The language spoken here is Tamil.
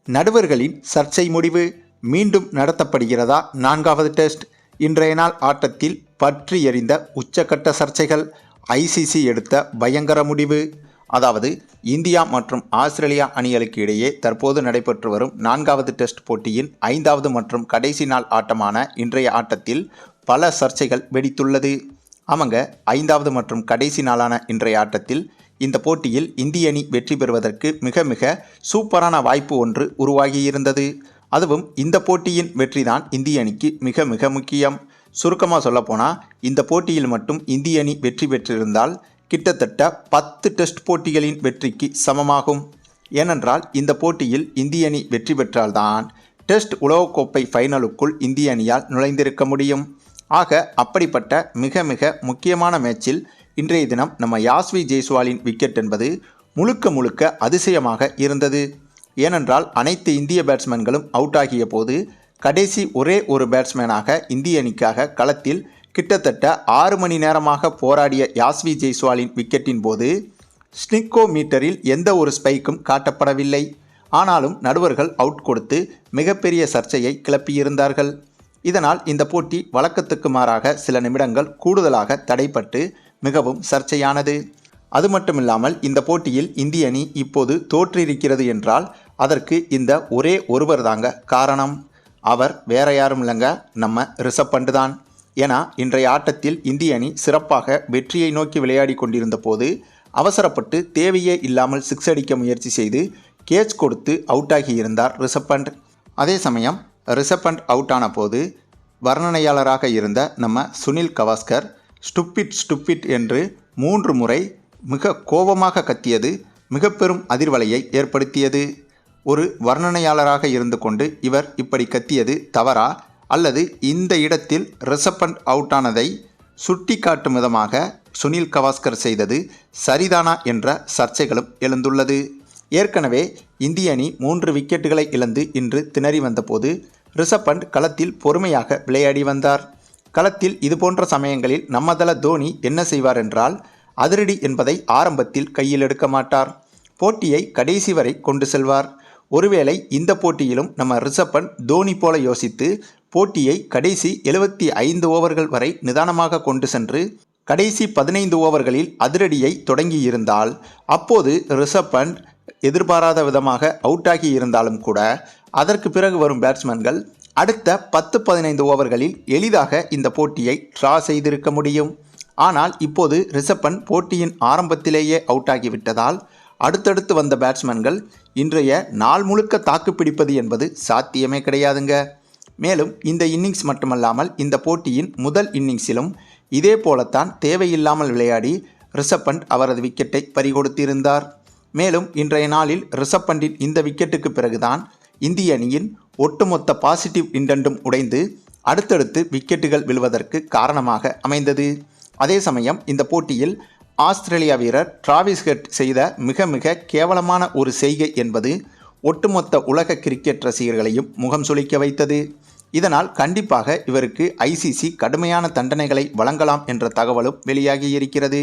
நடுவர்களின் சர்ச்சை முடிவு மீண்டும் நடத்தப்படுகிறதா? 4வது டெஸ்ட். இன்றைய நாள் ஆட்டத்தில் பற்றி எறிந்த உச்சக்கட்ட சர்ச்சைகள். ஐசிசி எடுத்த பயங்கர முடிவு. அதாவது இந்தியா மற்றும் ஆஸ்திரேலியா அணிகளுக்கு இடையே தற்போது நடைபெற்று வரும் 4வது டெஸ்ட் போட்டியின் 5வது மற்றும் கடைசி நாள் ஆட்டமான இன்றைய ஆட்டத்தில் பல சர்ச்சைகள் வெடித்துள்ளது. அவங்க 5வது மற்றும் கடைசி நாளான இன்றைய ஆட்டத்தில் இந்த போட்டியில் இந்திய அணி வெற்றி பெறுவதற்கு மிக மிக சூப்பரான வாய்ப்பு ஒன்று உருவாகியிருந்தது. அதுவும் இந்த போட்டியின் வெற்றிதான் இந்திய அணிக்கு மிக மிக முக்கியம். சுருக்கமாக சொல்லப்போனால் இந்த போட்டியில் மட்டும் இந்திய அணி வெற்றி பெற்றிருந்தால் கிட்டத்தட்ட 10 டெஸ்ட் போட்டிகளின் வெற்றிக்கு சமமாகும். ஏனென்றால் இந்த போட்டியில் இந்திய அணி வெற்றி பெற்றால்தான் டெஸ்ட் உலகக்கோப்பை ஃபைனலுக்குள் இந்திய அணியால் நுழைந்திருக்க முடியும். ஆக அப்படிப்பட்ட மிக மிக முக்கியமான மேட்சில் இன்றைய தினம் நம்ம யாஸ்வி ஜெய்ஸ்வாலின் விக்கெட் என்பது முழுக்க முழுக்க அதிசயமாக இருந்தது. ஏனென்றால் அனைத்து இந்திய பேட்ஸ்மேன்களும் அவுட் ஆகிய போது கடைசி ஒரே ஒரு பேட்ஸ்மேனாக இந்திய அணிக்காக களத்தில் கிட்டத்தட்ட 6 மணி நேரமாக போராடிய யாஸ்வி ஜெய்ஸ்வாலின் விக்கெட்டின் போது ஸ்னிக்கோ மீட்டரில் எந்த ஒரு ஸ்பைக்கும் காட்டப்படவில்லை. ஆனாலும் நடுவர்கள் அவுட் கொடுத்து மிகப்பெரிய சர்ச்சையை கிளப்பியிருந்தார்கள். இதனால் இந்த போட்டி வழக்கத்துக்கு மாறாக சில நிமிடங்கள் கூடுதலாக தடைப்பட்டு மிகவும் சர்ச்சையானது. அது மட்டுமில்லாமல் இந்த போட்டியில் இந்திய அணி இப்போது தோற்றிருக்கிறது என்றால் அதற்கு இந்த ஒரே ஒருவர் தாங்க காரணம். அவர் வேற யாரும் இல்லைங்க, நம்ம ரிஷப் பண்ட் தான். ஏன்னா இன்றைய ஆட்டத்தில் இந்திய அணி சிறப்பாக வெற்றியை நோக்கி விளையாடி கொண்டிருந்த போது அவசரப்பட்டு தேவையே இல்லாமல் சிக்ஸ் அடிக்க முயற்சி செய்து கேட்ச் கொடுத்து அவுட் ஆகியிருந்தார் ரிஷப் பண்ட். அதே சமயம் ரிஷப் பண்ட் அவுட் ஆன போது வர்ணனையாளராக இருந்த நம்ம சுனில் கவாஸ்கர் ஸ்டுப்பிட் என்று 3 முறை மிக கோபமாக கத்தியது மிக பெரும் அதிர்வலையை ஏற்படுத்தியது. ஒரு வர்ணனையாளராக இருந்து கொண்டு இவர் இப்படி கத்தியது தவறா, அல்லது இந்த இடத்தில் ரிஷப் பண்ட் அவுட் ஆனதை சுட்டி காட்டும் விதமாக சுனில் கவாஸ்கர் செய்தது சரிதானா என்ற சர்ச்சைகளும் எழுந்துள்ளது. ஏற்கனவே இந்திய அணி 3 விக்கெட்டுகளை இழந்து இன்று திணறி வந்தபோது ரிஷப் பண்ட் களத்தில் பொறுமையாக விளையாடி வந்தார். களத்தில் இதுபோன்ற சமயங்களில் நம்மதள தோனி என்ன செய்வார் என்றால் அதிரடி என்பதை ஆரம்பத்தில் கையில் எடுக்க மாட்டார். போட்டியை கடைசி வரை கொண்டு செல்வார். ஒருவேளை இந்த போட்டியிலும் நம்ம ரிஷப் பண்ட் தோனி போல யோசித்து போட்டியை கடைசி 75 ஓவர்கள் வரை நிதானமாக கொண்டு சென்று கடைசி 15 ஓவர்களில் அதிரடியை தொடங்கியிருந்தால் அப்போது ரிஷப் பண்ட் எதிர்பாராத விதமாக அவுட் ஆகி இருந்தாலும் கூட அதற்கு பிறகு வரும் பேட்ஸ்மேன்கள் அடுத்த 10-15 ஓவர்களில் எளிதாக இந்த போட்டியை ட்ரா செய்திருக்க முடியும். ஆனால் இப்போது ரிஷப் பண்ட் போட்டியின் ஆரம்பத்திலேயே அவுட் ஆகிவிட்டதால் அடுத்தடுத்து வந்த பேட்ஸ்மேன்கள் இன்றைய நாள் முழுக்க தாக்கு பிடிப்பது என்பது சாத்தியமே கிடையாதுங்க. மேலும் இந்த இன்னிங்ஸ் மட்டுமல்லாமல் இந்த போட்டியின் முதல் இன்னிங்ஸிலும் இதே போலத்தான் தேவையில்லாமல் விளையாடி ரிஷப் பண்ட் அவரது விக்கெட்டை பறிகொடுத்திருந்தார். மேலும் இன்றைய நாளில் ரிஷப் பண்டின் இந்த விக்கெட்டுக்கு பிறகுதான் இந்திய அணியின் ஒட்டுமொத்த பாசிட்டிவ் இன்டென்ட்டும் உடைந்து அடுத்தடுத்து விக்கெட்டுகள் விழுவதற்கு காரணமாக அமைந்தது. அதே சமயம் இந்த போட்டியில் ஆஸ்திரேலியா வீரர் டிராவிஸ் ஹெட் செய்த மிக மிக கேவலமான ஒரு செய்கை என்பது ஒட்டுமொத்த உலக கிரிக்கெட் ரசிகர்களையும் முகம் சுளிக்க வைத்தது. இதனால் கண்டிப்பாக இவருக்கு ஐசிசி கடுமையான தண்டனைகளை வழங்கலாம் என்ற தகவலும் வெளியாகி இருக்கிறது.